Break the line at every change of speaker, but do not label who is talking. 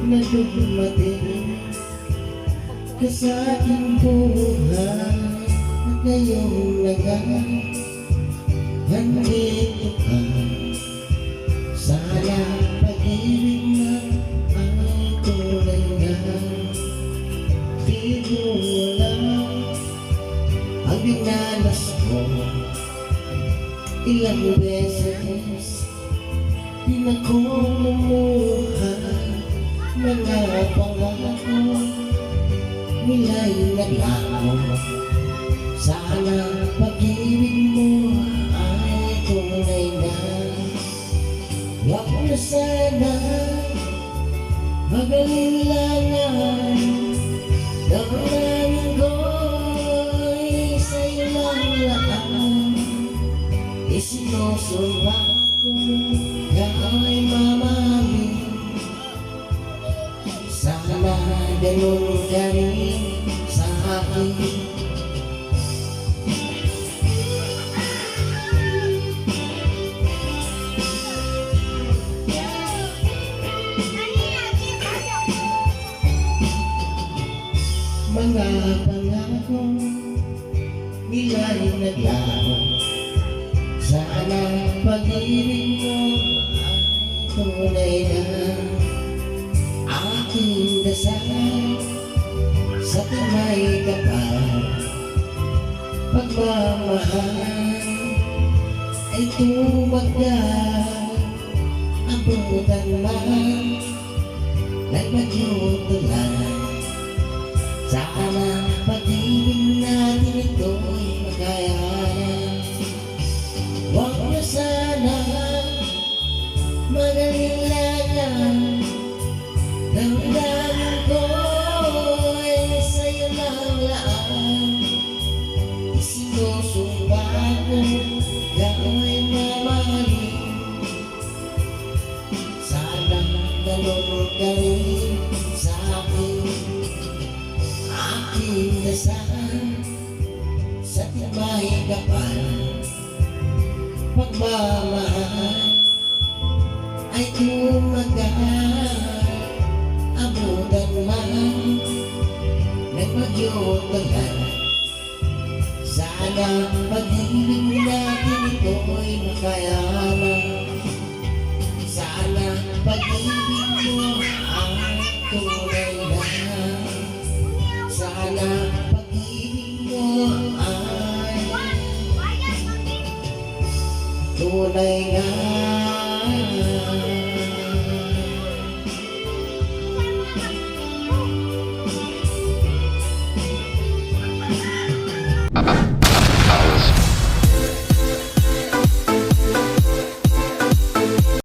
na dumating ka sa aking buhay at ngayong nandito ka. Sana pag-ibig na ay tunay na, di mo alam ang binalas ko. Ilang beses pinakulumuha mga pangako, nila'y naglaho. Sana pag-ibig mo ay tunay na. Huwag na sana mag-alilangan, damdamin ko'y sa'yo lang lahat. Isinusumpa ko na ako'y mamahalin. Sana ganun ka rin sa akin. Mga pangako nila'y naglaho. Sana pag-ibig mo ay tunay na. Aking dasal sa kamay kapal, pagmamahal ay tumagal. Abutan man nagmagyutulan. Sana pag-ibig natin ito'y makayanan. Huwag na sana mag-alilangan, damdamin ko'y sa'yo lang laan. Isinusumpa ko na ako'y mamahalin. Sana ganun ka rin sa akin. Aking dasal sa tibay kapal, pagmamahal ay tumagal. Abutan man nagmagyutulan. Sana pag-ibig natin ito'y makayanan. Sana pag-ibig mo ay tunay na. Sana pag-ibig mo ay tunay na.